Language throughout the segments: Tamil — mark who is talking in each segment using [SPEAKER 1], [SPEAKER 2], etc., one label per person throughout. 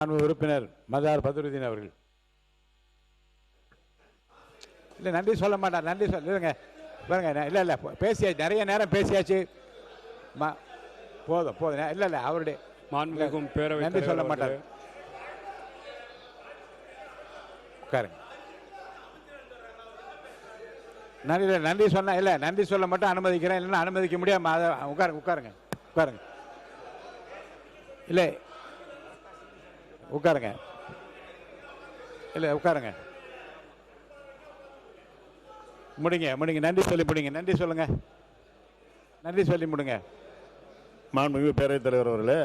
[SPEAKER 1] உறுப்பினர் மதார் பத்ருதீன் அவர்கள். இல்லை நன்றி சொல்ல மாட்டார். நன்றி சொல்லுங்க பாருங்க. இல்லை இல்லை பேசியாச்சு, நிறைய நேரம் பேசியாச்சு. போதும் போதும். இல்லை இல்லை அவருடைய
[SPEAKER 2] மாண்புமிகும் பேரவை
[SPEAKER 1] நன்றி சொல்ல மாட்டார். உட்காருங்க. நன்றி சொன்ன இல்லை நன்றி சொல்ல மட்டும் அனுமதிக்கிறேன், இல்லைன்னா அனுமதிக்க முடியாம. உட்காருங்க உட்காருங்க உட்காருங்க. இல்லை உட்காருங்க. இல்லை உட்காருங்க. முடிங்க முடிங்க. நன்றி சொல்லி முடிங்க. நன்றி சொல்லுங்க. நன்றி சொல்லி முடிங்க.
[SPEAKER 3] மாண்புமிகு பேரவைத் தலைவர் அவர்களே,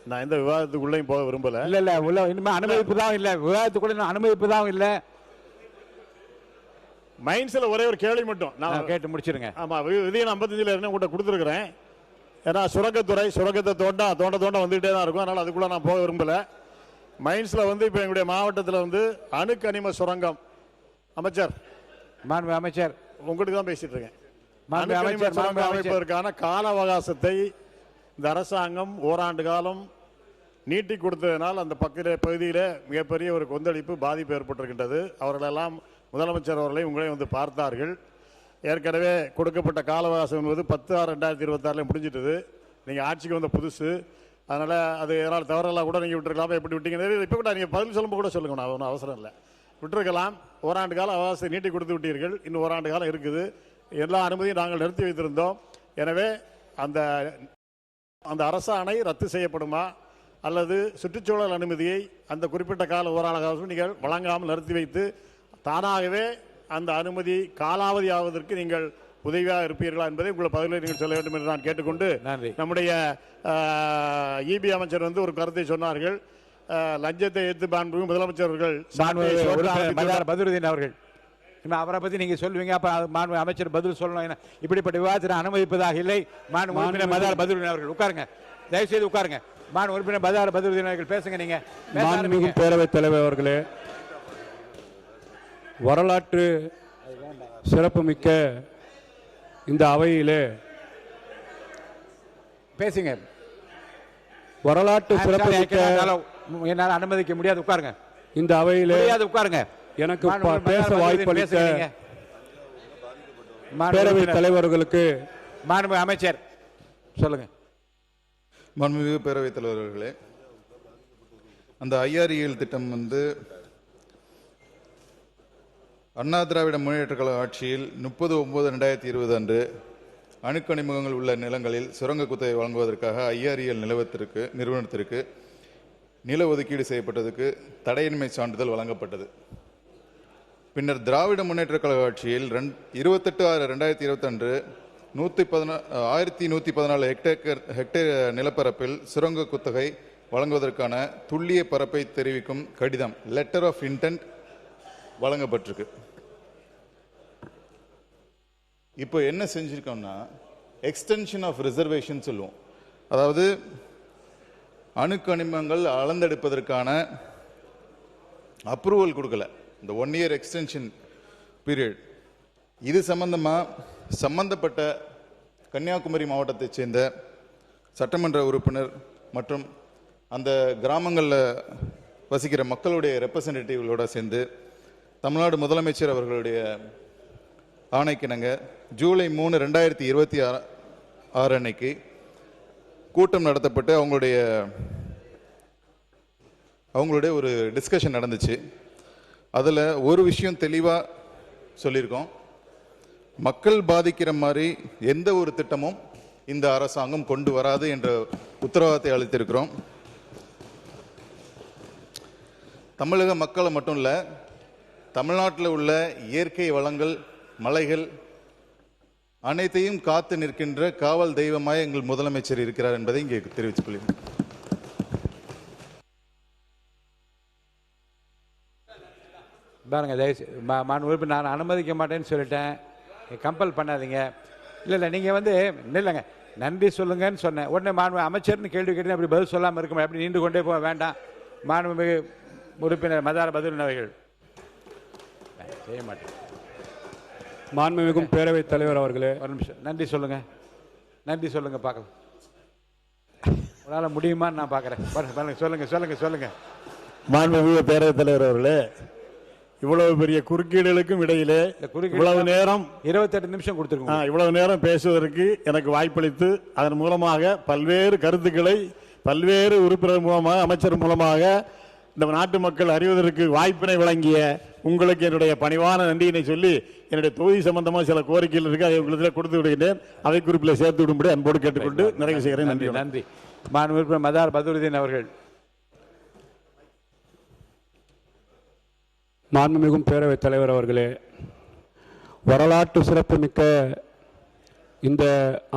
[SPEAKER 3] நான் எந்த விவாதத்துக்குள்ளேயும் போக விரும்பல.
[SPEAKER 1] இல்ல இல்ல உள்ள இனிமே அனுமதிப்பு தான் இல்ல, விவாதத்துக்குள்ள அனுமதிப்பு தான் இல்ல.
[SPEAKER 3] மைண்ட்ஸ்ல ஒரே ஒரு கேள்வி மட்டும் நான்
[SPEAKER 1] கேட்டு முடிச்சிருங்க.
[SPEAKER 3] ஆமா, விதியன் 55 உங்கள்கிட்ட கொடுத்துருக்கிறேன். ஏன்னா சுரங்கத்தை தோண்ட வந்துகிட்டே தான் இருக்கும். அதனால அதுக்குள்ள நான் போக விரும்பல. மைண்ட்ஸ்ல இப்போ எங்களுடைய மாவட்டத்தில் அணுக்கனிம சுரங்கம் அமைச்சர்
[SPEAKER 1] அமைச்சர்
[SPEAKER 3] உங்களுக்கு தான் பேசிட்டு இருக்கேன்.
[SPEAKER 1] அமைப்பதற்கான
[SPEAKER 3] கால அவகாசத்தை இந்த அரசாங்கம் ஓராண்டு காலம் நீட்டி கொடுத்ததனால் அந்த பகுதியில் மிகப்பெரிய ஒரு கொந்தளிப்பு பாதிப்பு ஏற்பட்டிருக்கின்றது. அவர்களெல்லாம் முதலமைச்சர் அவர்களை உங்களே பார்த்தார்கள். ஏற்கனவே கொடுக்கப்பட்ட கால அவகாசம் என்பது 10/6/2026 முடிஞ்சிட்டது. நீங்கள் ஆட்சிக்கு வந்த புதுசு, அதனால் அது எதனால் தவறெல்லாம் கூட நீங்கள் விட்டுருக்கலாமா, எப்படி விட்டீங்க இப்போ கூட நீங்கள் பதில் சொல்லும்போது கூட சொல்லுங்க, நான் ஒன்றும் அவசரம் இல்லை. விட்டுருக்கலாம். ஓராண்டு கால அவகாசத்தை நீட்டி கொடுத்து விட்டீர்கள். இன்னும் ஓராண்டு காலம் இருக்குது. எல்லா அனுமதியும் நாங்கள் நிறுத்தி வைத்திருந்தோம். எனவே அந்த அரசாணை ரத்து செய்யப்படுமா அல்லது சுற்றுச்சூழல் அனுமதியை அந்த குறிப்பிட்ட கால ஓராண்டு காலம் நீங்கள் வழங்காமல் நிறுத்தி வைத்து தானாகவே அந்த அனுமதி காலாவதி ஆவதற்கு நீங்கள் உதவியாக இருப்பீர்களா என்பதை உங்களை பதிலை நீங்கள் சொல்ல வேண்டும் என்று நான் கேட்டுக்கொண்டு, நம்முடைய இபி அமைச்சர் ஒரு கருத்தை சொன்னார்கள். லஞ்சத்தை எதிர்த்து முதலமைச்சர்
[SPEAKER 1] பத்ருதீன் அவர்கள் அவரை பத்தி நீங்க சொல்லுவீங்க. அப்ப அமைச்சர் பதில் சொல்லணும். இப்படிப்பட்ட விவாதத்தை அனுமதிப்பதாக இல்லை. உறுப்பினர் மதார் பத்ருதீன் அவர்கள் உட்காருங்க, தயவு செய்து உட்காருங்க. உறுப்பினர் மதார் பத்ருதீன் அவர்கள் பேசுங்க. நீங்க
[SPEAKER 2] பேரவைத் தலைவர் அவர்களே, வரலாற்று சிறப்புமிக்க இந்த அவையிலே
[SPEAKER 1] பேசுங்க.
[SPEAKER 2] வரலாற்று சிறப்புமிக்க
[SPEAKER 1] என்னால் அனுமதிக்க முடியாது. உட்காருங்க.
[SPEAKER 2] இந்த அவையிலே
[SPEAKER 1] உட்காருங்க.
[SPEAKER 2] எனக்கு பேச வாய்ப்பளித்த பேரவைத் தலைவர்களுக்கு
[SPEAKER 1] அமைச்சர் சொல்லுங்க.
[SPEAKER 4] மாண்புமிகு பேரவைத் தலைவர்களே, அந்த ஐஆர்இஎல் திட்டம் அண்ணா திராவிட முன்னேற்ற கழக ஆட்சியில் 30/9/2020 அன்று அணுக்கனிமங்கள் உள்ள நிலங்களில் சுரங்க குத்தகை வழங்குவதற்காக ஐஆர்இஎல் நிறுவனத்திற்கு நில ஒதுக்கீடு செய்யப்பட்டதுக்கு தடையின்மை சான்றிதழ் வழங்கப்பட்டது. பின்னர் திராவிட முன்னேற்ற கழக ஆட்சியில் 28/6/2020 அன்று 1114 ஹெக்டேர் நிலப்பரப்பில் சுரங்க குத்தகை வழங்குவதற்கான துல்லிய பரப்பை தெரிவிக்கும் கடிதம் லெட்டர் ஆஃப் இன்டென்ட் வழங்கப்பட்டிருக்கு. இப்போ என்ன செஞ்சிருக்கோம்னா எக்ஸ்டென்ஷன் ஆஃப் ரிசர்வேஷன் சொல்லுவோம். அதாவது அணுக்கனிமங்கள் அளந்தெடுப்பதற்கான அப்ரூவல் கொடுக்கல, இந்த 1 இயர் எக்ஸ்டென்ஷன் பீரியட். இது சம்பந்தப்பட்ட கன்னியாகுமரி மாவட்டத்தைச் சேர்ந்த சட்டமன்ற உறுப்பினர் மற்றும் அந்த கிராமங்களில் வசிக்கிற மக்களுடைய ரெப்ரசன்டேட்டிவ்களோட சேர்ந்து தமிழ்நாடு முதலமைச்சர் அவர்களுடைய ஆணைக்கிணங்க ஜூலை 3, 2026 அன்னைக்கு கூட்டம் நடத்தப்பட்டு அவங்களுடைய ஒரு டிஸ்கஷன் நடந்துச்சு. அதில் ஒரு விஷயம் தெளிவாக சொல்லியிருக்கோம். மக்கள் பாதிக்கிற மாதிரி எந்த ஒரு திட்டமும் இந்த அரசாங்கம் கொண்டு வராது என்ற உத்தரவாதத்தை அளித்திருக்கிறோம். தமிழக மக்களை மட்டும் இல்லை, தமிழ்நாட்டில் உள்ள இயற்கை வளங்கள், மலைகள் அனைத்தையும் காத்து நிற்கின்ற காவல் தெய்வமாய் எங்கள் முதலமைச்சர் இருக்கிறார் என்பதை இங்கே தெரிவித்துக் கொள்கிறேன்.
[SPEAKER 1] பாருங்க, தயவுசெய்து நான் அனுமதிக்க மாட்டேன்னு சொல்லிட்டேன். கம்பல் பண்ணாதீங்க. இல்லை நீங்கள் இல்லைங்க, நன்றி சொல்லுங்கன்னு சொன்னேன். உடனே அமைச்சர்னு கேள்வி கேட்டு அப்படி பதில் சொல்லாமல் இருக்குமா? அப்படி நீண்டு கொண்டே போக வேண்டாம். மாண்புமிகு உறுப்பினர் மதார் பத்ருதீன் அவர்கள் செய்ய மாட்டேன்.
[SPEAKER 2] மாண்புமிகும் பேரவைத் தலைவர் அவர்களே,
[SPEAKER 1] ஒரு நிமிஷம் நன்றி சொல்லுங்க. நன்றி சொல்லுங்க பார்க்கலாம். உங்களால் முடியுமான்னு நான் பார்க்குறேன். சொல்லுங்க சொல்லுங்க சொல்லுங்க.
[SPEAKER 3] மாண்புமிகு பேரவைத் தலைவர் அவர்களே, இவ்வளவு பெரிய குறுக்கீடுகளுக்கும் இடையிலே இவ்வளவு நேரம்
[SPEAKER 1] 28 நிமிஷம் கொடுத்துருக்கோம்.
[SPEAKER 3] இவ்வளவு நேரம் பேசுவதற்கு எனக்கு வாய்ப்பளித்து அதன் மூலமாக பல்வேறு கருத்துக்களை பல்வேறு உறுப்பினர் மூலமாக அமைச்சர் மூலமாக இந்த நாட்டு மக்கள் அறிவதற்கு வாய்ப்பினை வழங்கிய உங்களுக்கு என்னுடைய பணிவான நன்றியினை சொல்லி என்னுடைய தொகுதி சம்பந்தமாக சில கோரிக்கைகள் இருக்கு, அதை உங்களுக்கு கொடுத்து விடுகின்றேன். அவை குறிப்பில் சேர்த்து விடும்படி அன்போடு கேட்டுக்கொண்டு நிறைவு செய்கிறேன். நன்றி.
[SPEAKER 1] நன்றி. மாண்புமிகு மதார் பதுருதீன் அவர்கள்.
[SPEAKER 2] மாண்புமிகும் பேரவைத் தலைவர் அவர்களே, வரலாற்று சிறப்புமிக்க இந்த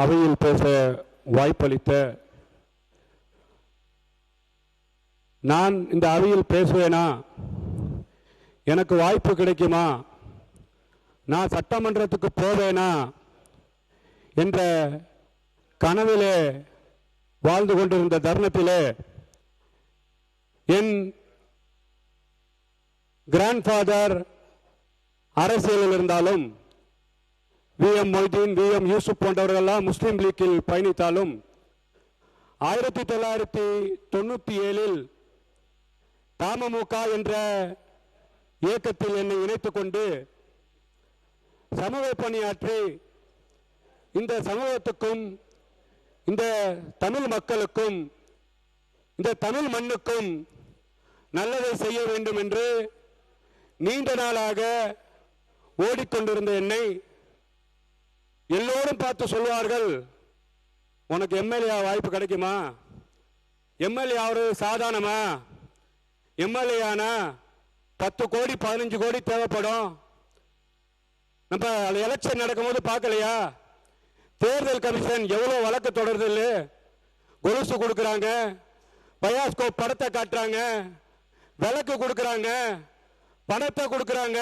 [SPEAKER 2] அவையில் பேச வாய்ப்பளித்த நான் இந்த அவையில் பேசுவேனா, எனக்கு வாய்ப்பு கிடைக்குமா, நான் சட்டமன்றத்துக்கு போவேனா என்ற கனவிலே வாழ்ந்து கொண்டிருந்த தருணத்திலே என் கிராண்ட்ஃபாதர் அரசியலில் இருந்தாலும் வி.எம். மொய்தீன், வி.எம். யூசுப் போன்றவர்களெல்லாம் முஸ்லீம் லீக்கில் பயணித்தாலும் 1997 தமுக என்ற இயக்கத்தில் என்னை இணைத்துக் கொண்டு சமூக பணியாற்றி இந்த சமூகத்துக்கும் இந்த தமிழ் மக்களுக்கும் இந்த தமிழ் மண்ணுக்கும் நல்லதை செய்ய வேண்டும் என்று நீண்ட நாளாக ஓடிக்கொண்டிருந்த என்னை எல்லோரும் பார்த்து சொல்வார்கள், உனக்கு எம்எல்ஏ வாய்ப்பு கிடைக்குமா, எம்எல்ஏ ஆவது சாதாரணமா, எம்எல்ஏ ஆனா 10 கோடி 15 கோடி தேவைப்படும். நம்ம எலெக்ஷன் நடக்கும்போது பார்க்கலையா, தேர்தல் கமிஷன் எவ்வளவு வழக்கு தொடருது இல்லை, கொலுசு கொடுக்குறாங்க, பயாஸ்கோப் படத்தை காட்டுறாங்க, விளக்கு கொடுக்குறாங்க, பணத்தை கொடுக்குறாங்க,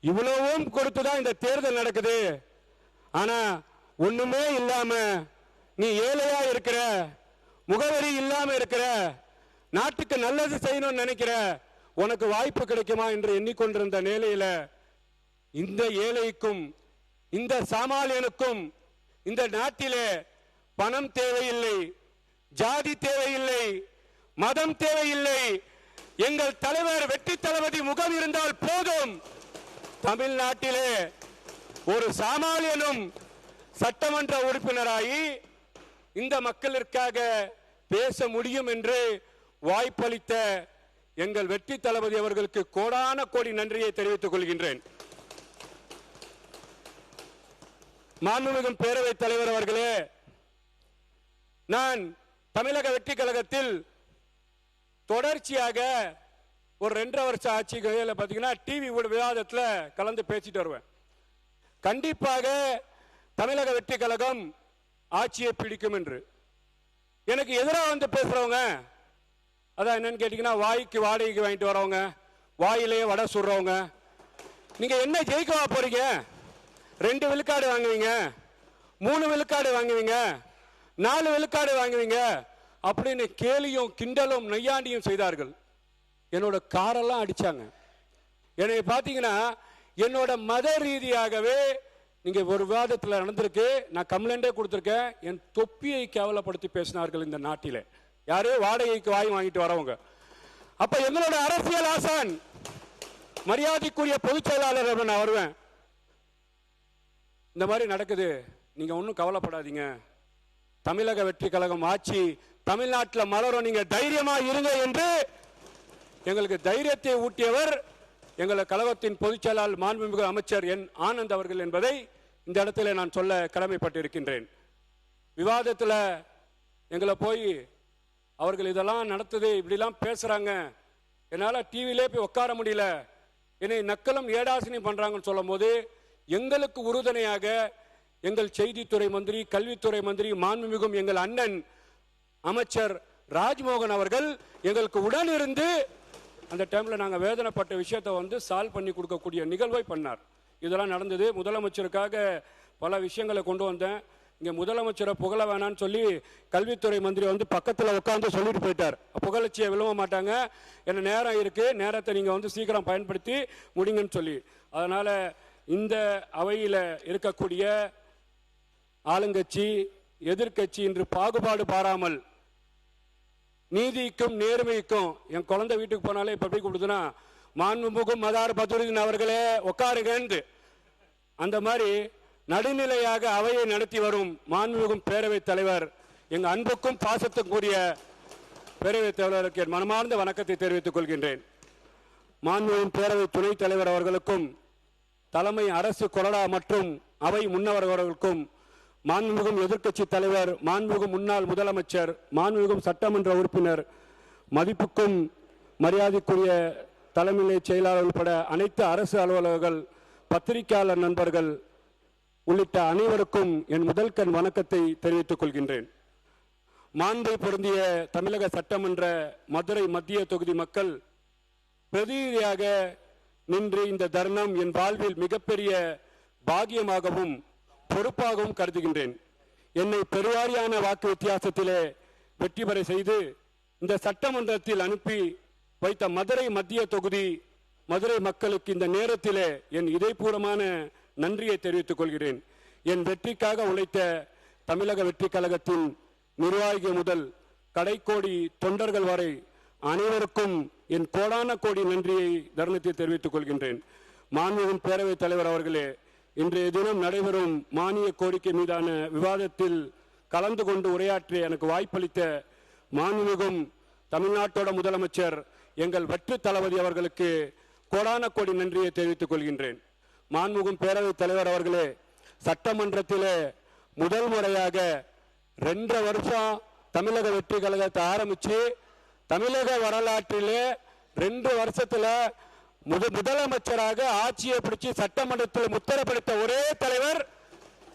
[SPEAKER 2] இவ்வளவும் கொடுத்துதான் இந்த தேர்தல் நடக்குது. ஆனா ஒண்ணுமே இல்லாம நீ ஏழையா இருக்கிற, முகவரி இல்லாம இருக்கிற, நாட்டுக்கு நல்லது செய்யணும்னு நினைக்கிற, உனக்கு வாய்ப்பு கிடைக்குமா என்று எண்ணிக்கொண்டிருந்த நிலையில இந்த ஏழைக்கும் இந்த சாமானியனுக்கும் இந்த நாட்டிலே பணம் தேவையில்லை, ஜாதி தேவையில்லை, மதம் தேவையில்லை, எங்கள் தலைவர் வெற்றி தளபதி முகம் இருந்தால் போதும். தமிழ்நாட்டிலே ஒரு சாமானியனும் சட்டமன்ற உறுப்பினராகி இந்த மக்களுக்காக பேச முடியும் என்று வாய்ப்பளித்த எங்கள் வெற்றி தளபதி அவர்களுக்கு கோடான கோடி நன்றியை தெரிவித்துக் கொள்கின்றேன். மாண்புமிகு பேரவைத் தலைவர் அவர்களே, நான் தமிழக வெற்றி கழகத்தில் தொடர்ச்சியாக ஒரு 2.5 வருஷ ஆட்சிகளில் பார்த்தீங்கன்னா டிவி விவாதத்தில் கலந்து பேசிட்டு வருவேன். கண்டிப்பாக தமிழக வெற்றி கழகம் ஆட்சியை பிடிக்கும் என்று. எனக்கு எதிராக வந்து பேசுறவங்க அதான் என்னன்னு கேட்டீங்கன்னா, வாய்க்கு வாடகைக்கு வாங்கிட்டு வரவங்க, வாயிலே வடை சுடுறவங்க, நீங்க என்ன ஜெயிக்கவா போறீங்க, 2 விழுக்காடு வாங்குவீங்க, 3 விழுக்காடு வாங்குவீங்க, 4 விழுக்காடு வாங்குவீங்க அப்படின்னு கேலியும் கிண்டலும் நையாண்டியும் செய்தார்கள். என்னோட காரெல்லாம் அடிச்சாங்க. என்னை பார்த்தீங்கன்னா என்னோட மத ரீதியாகவே நீங்க ஒரு விவாதத்தில் நடந்திருக்கு, நான் கம்ப்ளைண்டே கொடுத்திருக்கேன், என் தொப்பியை கேவலப்படுத்தி பேசினார்கள் இந்த நாட்டிலே. யாரு வாடகைக்கு வாய் வாங்கிட்டு வரவங்க. அப்ப எங்களோட அரசியல் ஆசான் மரியாதைக்குரிய பொதுச் செயலாளர் நான் வருவேன், இந்த மாதிரி நடக்குது, நீங்க ஒன்றும் கவலைப்படாதீங்க, தமிழக வெற்றி கழகம் ஆட்சி தமிழ்நாட்டில் மலரும், நீங்க தைரியமா இருங்க என்று எங்களுக்கு தைரியத்தை ஊட்டியவர் எங்கள் கழகத்தின் பொதுச் செயலாளர் மாண்புமிகு அமைச்சர் என் ஆனந்த் அவர்கள் என்பதை இந்த இடத்துல நான் சொல்ல கடமைப்பட்டிருக்கின்றேன். விவாதத்தில் எங்களை போய் அவர்கள் இதெல்லாம் நடத்துது, இப்படிலாம் பேசுறாங்க, என்னால் டிவிலே போய் உட்கார முடியல, என்னை நக்கலும் ஏடாசனையும் பண்றாங்கன்னு சொல்லும் போது எங்களுக்கு உறுதுணையாக எங்கள் செய்தித்துறை மந்திரி, கல்வித்துறை மந்திரி, மாண்புமிகும் எங்கள் அண்ணன் அமைச்சர் ராஜ்மோகன் அவர்கள் எங்களுக்கு உடன் இருந்து அந்த டைம்ல நாங்கள் வேதனைப்பட்ட விஷயத்தை வந்து சால்வ் பண்ணி கொடுக்கக்கூடிய நிகழ்வை பண்ணார். இதெல்லாம் நடந்தது. முதலமைச்சருக்காக பல விஷயங்களை கொண்டு வந்தேன். இங்கே முதலமைச்சரை புகழ வேணான்னு சொல்லி கல்வித்துறை மந்திரி வந்து பக்கத்தில் உட்காந்து சொல்லிட்டு போயிட்டார். புகழச்சியை விழுவ மாட்டாங்க, என்ன நேரம் இருக்கு, நேரத்தை நீங்கள் வந்து சீக்கிரம் பயன்படுத்தி முடிங்கன்னு சொல்லி. அதனால இந்த அவையில் இருக்கக்கூடிய ஆளுங்கட்சி எதிர்கட்சி இன்று பாகுபாடு பாராமல் நீதிக்கும் நேர்மைக்கும் என் குழந்தை வீட்டுக்கு போனாலே இப்ப எப்படி கூப்பிடுதுன்னா மாண்புமிகும் மதார் பதுருதீன் அவர்களே உட்காருங்க. அந்த மாதிரி நடுநிலையாக அவையை நடத்தி வரும் மாண்புமிகும் பேரவைத் தலைவர் எங்க அன்புக்கும் பாசத்துக்குரிய பேரவைத் தலைவருக்கு என் மனமார்ந்த வணக்கத்தை தெரிவித்துக் கொள்கின்றேன். மாண்புமிகும் பேரவை துணைத் தலைவர் அவர்களுக்கும் தலைமை அரசு கொறடா மற்றும் அவை முன்னவர்களுக்கும் மாண்புமிகும் எதிர்க்கட்சி தலைவர், மாண்புமிகும் முன்னாள் முதலமைச்சர், மாண்புமிகும் சட்டமன்ற உறுப்பினர், மதிப்புக்கும் மரியாதைக்குரிய தலைமை செயலாளர் உட்பட அனைத்து அரசு அலுவலர்கள், பத்திரிகையாளர் நண்பர்கள் உள்ளிட்ட அனைவருக்கும் என் முதல் கண் வணக்கத்தை தெரிவித்துக் கொள்கின்றேன். மாண்பை பொருந்திய தமிழக சட்டமன்ற மதுரை மத்திய தொகுதி மக்கள் பிரதிநிதியாக நின்று இந்த தருணம் என் வாழ்வில் மிகப்பெரிய பாக்கியமாகவும் பொறுப்பாகவும் கருதுகின்றேன். என்னை பெருவாரியான வாக்கு வித்தியாசத்திலே வெற்றி பெற செய்து இந்த சட்டமன்றத்தில் அனுப்பி வைத்த மதுரை மத்திய தொகுதி மதுரை மக்களுக்கு இந்த நேரத்திலே என் இதயபூர்வமான நன்றியை தெரிவித்துக் கொள்கிறேன். என் வெற்றிக்காக உழைத்த தமிழக வெற்றி கழகத்தின் நிர்வாகி முதல் கடைக்கோடி தொண்டர்கள் வரை அனைவருக்கும் என் கோடான கோடி நன்றியை தருணத்தில் தெரிவித்துக் கொள்கின்றேன். மாண்புமிகு பேரவைத் தலைவர் அவர்களே, இன்றைய தினம் நடைபெறும் மானிய கோரிக்கை மீதான விவாதத்தில் கலந்து கொண்டு உரையாற்றிய எனக்கு வாய்ப்பளித்த மாண்புமிகும் தமிழ்நாட்டோட முதலமைச்சர் எங்கள் வெற்றி தளபதி அவர்களுக்கு கோடான கோடி நன்றியை தெரிவித்துக் கொள்கின்றேன். மாண்புமிகும் பேரவைத் தலைவர் அவர்களே, சட்டமன்றத்திலே முதல் முறையாக 2 வருஷம் தமிழக வெற்றி கழகத்தை ஆரம்பிச்சு தமிழக வரலாற்றிலே 2 வருஷத்துல முதலமைச்சராக ஆட்சியை பிடிச்சு சட்டமன்றத்தில் முத்திரப்படுத்த ஒரே தலைவர்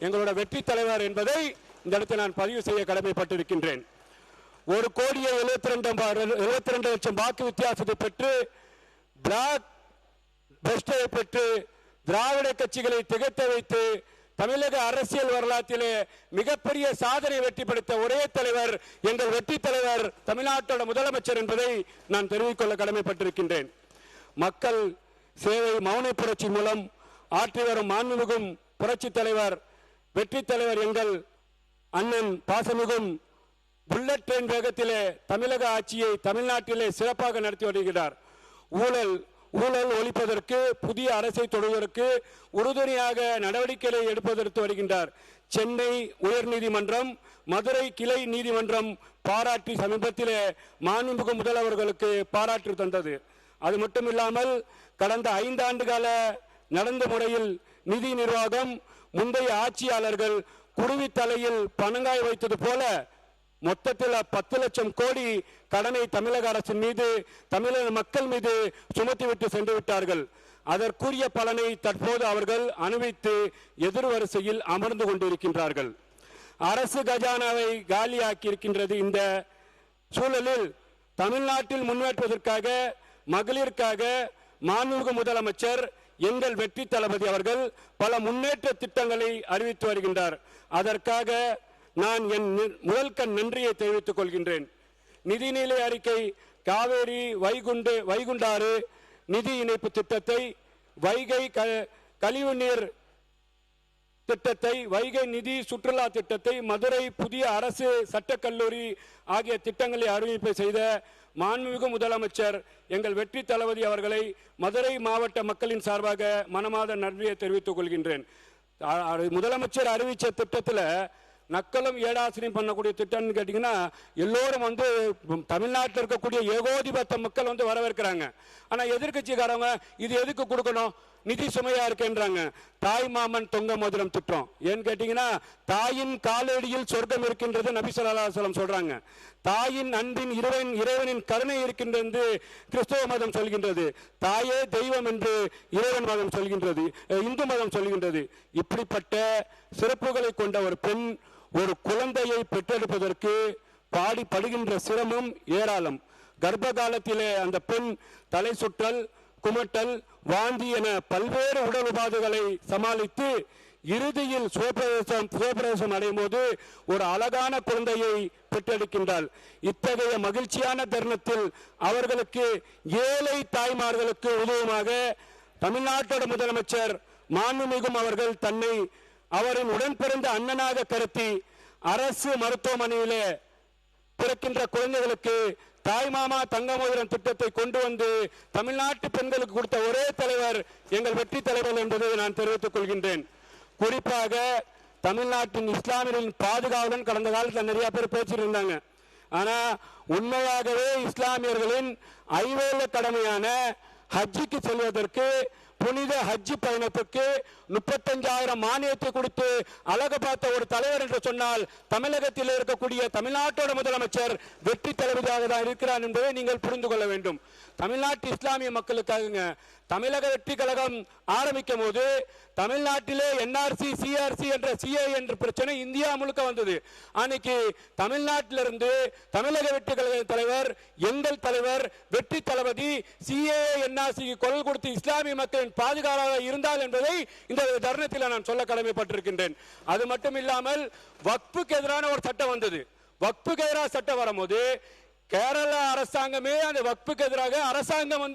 [SPEAKER 2] எங்களோட வெற்றி தலைவர் என்பதை இந்த இடத்தில் நான் பதிவு செய்ய கடமைப்பட்டிருக்கின்றேன். 1,72,72 லட்சம் வாக்கு வித்தியாசத்தை பெற்று பிளாக் பெஸ்டை பெற்று திராவிட கட்சிகளை திகைத்த வைத்து தமிழக அரசியல் வரலாற்றிலே மிகப்பெரிய சாதனை வெற்றி படைத்த ஒரே தலைவர் எங்கள் வெற்றி தலைவர் தமிழ்நாட்டோட முதலமைச்சர் என்பதை நான் தெரிவித்துக்கொள்ள கடமைப்பட்டிருக்கின்றேன். மக்கள் சேவை மௌன புரட்சி மூலம் ஆற்றி வரும் மாண்புமிகும் புரட்சி தலைவர் வெற்றி தலைவர் எங்கள் அண்ணன் பாசமிகும் புல்லட் ட்ரெயின் வேகத்திலே தமிழக ஆட்சியை தமிழ்நாட்டிலே சிறப்பாக நடத்தி வருகிறார். ஊழல் ஒழிப்பதற்கு புதிய அரசை தொடர்வதற்கு உறுதுணையாக நடவடிக்கைகளை எடுப்பதற்கு வருகின்றார். சென்னை உயர்நீதிமன்றம், மதுரை கிளை நீதிமன்றம் பாராட்டி சமீபத்திலே மாண்புமிகு முதல்வர்களுக்கு பாராட்டு தந்தது. அது மட்டுமில்லாமல் கடந்த 5 ஆண்டு கால நடந்த முறையில் நிதி நிர்வாகம் முந்தைய ஆட்சியாளர்கள் குருவி தலையில் பணங்காய் வைத்தது போல மொத்தத்தில் 10 லட்சம் கோடி கடனை தமிழக அரசின் மீது தமிழக மக்கள் மீது சுமத்திவிட்டு சென்று விட்டார்கள். அதற்குரிய பலனை தற்போது அவர்கள் அனுபவித்து எதிர்வரிசையில் அமர்ந்து கொண்டிருக்கின்றார்கள். அரசு கஜானாவை காலியாக்கி இருக்கின்றது. இந்த சூழலில் தமிழ்நாட்டில் முன்னேற்றுவதற்காக மகளிருக்காக மாண்புமிகு முதலமைச்சர் எங்கள் வெற்றி தளபதி அவர்கள் பல முன்னேற்ற திட்டங்களை அறிவித்து வருகின்றார். அதற்காக நான் என் முதல் கண் நன்றியை தெரிவித்துக் கொள்கின்றேன். நிதிநிலை அறிக்கை, காவேரி வைகுண்டாறு நிதி இணைப்பு திட்டத்தை, வைகை கழிவுநீர் திட்டத்தை, வைகை நிதி சுற்றுலா திட்டத்தை, மதுரை புதிய அரசு சட்டக்கல்லூரி ஆகிய திட்டங்களை அறிவிப்பு செய்த மாண்புமிகு முதலமைச்சர் எங்கள் வெற்றி தளபதி அவர்களை மதுரை மாவட்ட மக்களின் சார்பாக மனமார்ந்த நன்றியை தெரிவித்துக் கொள்கின்றேன். முதலமைச்சர் அறிவிச்ச திட்டத்தில் நக்கலும் ஏடாசிரியம் பண்ணக்கூடிய திட்டம்னு கேட்டீங்கன்னா எல்லோரும் தமிழ்நாட்டில் இருக்கக்கூடிய ஏகோதிபத்த மக்கள் வரவேற்கிறாங்க. ஆனா எதிர்கட்சிக்காரங்க இது எதுக்கு கொடுக்கணும், நிதி சுமையா இருக்குன்றாங்க. தாய் மாமன் தொங்க மோதிரம் திட்டம் ஏன்னு கேட்டீங்கன்னா தாயின் காலடியில் சொர்க்கம் இருக்கின்றது நபி ஸல்லல்லாஹு அலைஹி வஸல்லம் சொல்றாங்க. தாயின் அன்பின் இறைவனின் கருணை இருக்கின்றது கிறிஸ்தவ மதம் சொல்கின்றது. தாயே தெய்வம் என்று இறைவன் மதம் சொல்கின்றது, இந்து மதம் சொல்கின்றது. இப்படிப்பட்ட சிறப்புகளை கொண்ட ஒரு பெண் ஒரு குழந்தையை பெற்றெடுப்பதற்கு படுகின்ற சிரமம் ஏராளம். கர்ப்ப காலத்திலே அந்த பெண் தலை சுற்றல், குமட்டல், வாந்தி என பல்வேறு உடல் உபாதைகளை சமாளித்து இறுதியில் சுயப்பிரவேசம் அடையும் போது ஒரு அழகான குழந்தையை பெற்றெடுக்கின்றாள். இத்தகைய மகிழ்ச்சியான தருணத்தில் அவர்களுக்கு ஏழை தாய்மார்களுக்கு உதவுமாக தமிழ்நாட்டோட முதலமைச்சர் மாண்புமிகும் அவர்கள் தன்னை அவரின் உடன் பிறந்த அண்ணனாக கருத்தி அரசு மருத்துவமனையிலே பிறக்கின்ற குழந்தைகளுக்கு தாய்மாமா தங்க மோதிரம் திட்டத்தை கொண்டு வந்து தமிழ்நாட்டு பெண்களுக்கு கொடுத்த ஒரே தலைவர் எங்கள் வெற்றி தலைவர் என்பதை நான் தெரிவித்துக் கொள்கின்றேன். குறிப்பாக தமிழ்நாட்டின் இஸ்லாமியர்களின் பாதுகாவலன் கடந்த காலத்தில் நிறைய பேர் பேசிட்டு இருந்தாங்க. ஆனா உண்மையாகவே இஸ்லாமியர்களின் ஐவேல கடமையான ஹஜ்ஜுக்கு செல்வதற்கு, புனித ஹஜ் பயணத்துக்கு 35,000 மானியத்தை கொடுத்து அழகு பார்த்த ஒரு தலைவர் என்று சொன்னால் தமிழகத்தில் இருக்கக்கூடிய தமிழ்நாட்டோட முதலமைச்சர் வெற்றி தளபதியாக தான் இருக்கிறார் என்பதை நீங்கள் புரிந்து கொள்ள வேண்டும். தமிழ்நாட்டு இஸ்லாமிய மக்களுக்காக தமிழக வெற்றி கழகம் ஆரம்பிக்கும் போது தமிழ்நாட்டிலே என்ஆர்சி, சிஆர்சி என்ற சிஏ என்ற பிரச்சனை இந்தியா முழுக்க வந்தது. அன்னைக்கு தமிழ்நாட்டிலிருந்து தமிழக வெற்றி கழக தலைவர், எங்கள் தலைவர் வெற்றி தளபதி சிஏ என்ஆர்சிக்கு குரல் கொடுத்து இஸ்லாமிய மக்களின் பாதுகாப்பாக இருந்தால் என்பதை இந்த தருணத்தில் நான் சொல்ல கடமைப்பட்டிருக்கின்றேன். அது மட்டும் இல்லாமல் வக்ஃபுக்கு எதிரான ஒரு சட்டம் வந்தது. வக்ஃபுக்கு எதிரான சட்டம் வரும்போது கேரள அரசாங்கமே அந்த வக்ஃபுக்கு எதிராக அரசாங்கம்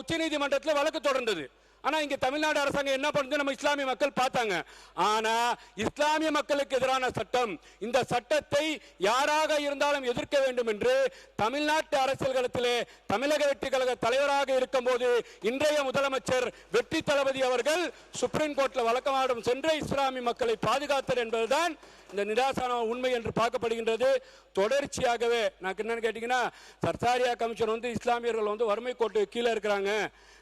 [SPEAKER 2] உச்சநீதிமன்றத்தில் வழக்கு தொடர்ந்தது. ஆனா இங்க தமிழ்நாடு அரசாங்கம் என்ன பண்ணுது, நம்ம இஸ்லாமிய மக்கள் பார்த்தாங்க. ஆனா இஸ்லாமிய மக்களுக்கு எதிரான சட்டம், இந்த சட்டத்தை யாராக இருந்தாலும் எதிர்க்க வேண்டும் என்று தமிழ்நாட்டு அரசியல் களத்திலே தமிழக வெற்றி கழக தலைவராக இருக்கும் போது இன்றைய முதலமைச்சர் வெற்றி தளபதி அவர்கள் சுப்ரீம் கோர்ட்ல வழக்கமாடும் சென்ற இஸ்லாமிய மக்களை பாதுகாத்தல் என்பதுதான் இந்த நிராசன உண்மை என்று பார்க்கப்படுகின்றது. தொடர்ச்சியாகவே நான் என்னன்னு கேட்டீங்கன்னா, சர்சாரியா கமிஷன் இஸ்லாமியர்கள் வறுமை கோட்டு கீழே இருக்கிறாங்க,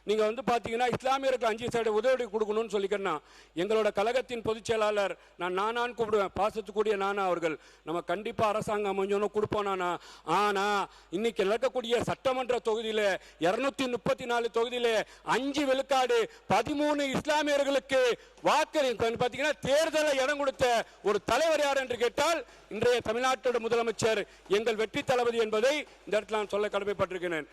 [SPEAKER 2] நீங்க பாத்தீங்கன்னா இஸ்லாமியருக்கு 5% உதவி கொடுக்கணும்னு சொல்லிக்கிறேன். எங்களோட கழகத்தின் பொதுச் செயலாளர் நானான்னு கூப்பிடுவேன், பாசத்துக்குரிய நானா அவர்கள், நம்ம கண்டிப்பா அரசாங்கம் அமைஞ்சோன்னு கொடுப்போம் நானா. ஆனா இன்னைக்கு நடக்கக்கூடிய சட்டமன்ற தொகுதியில 234 தொகுதியில 5 விழுக்காடு 13 இஸ்லாமியர்களுக்கு வாக்கு பாத்தீங்கன்னா தேர்தலில் இடம் கொடுத்த ஒரு தலைவர் யார் என்று கேட்டால் இன்றைய தமிழ்நாட்டோட முதலமைச்சர் எங்கள் வெற்றி தளபதி என்பதை இந்த இடத்துல நான் சொல்ல கடமைப்பட்டிருக்கிறேன்.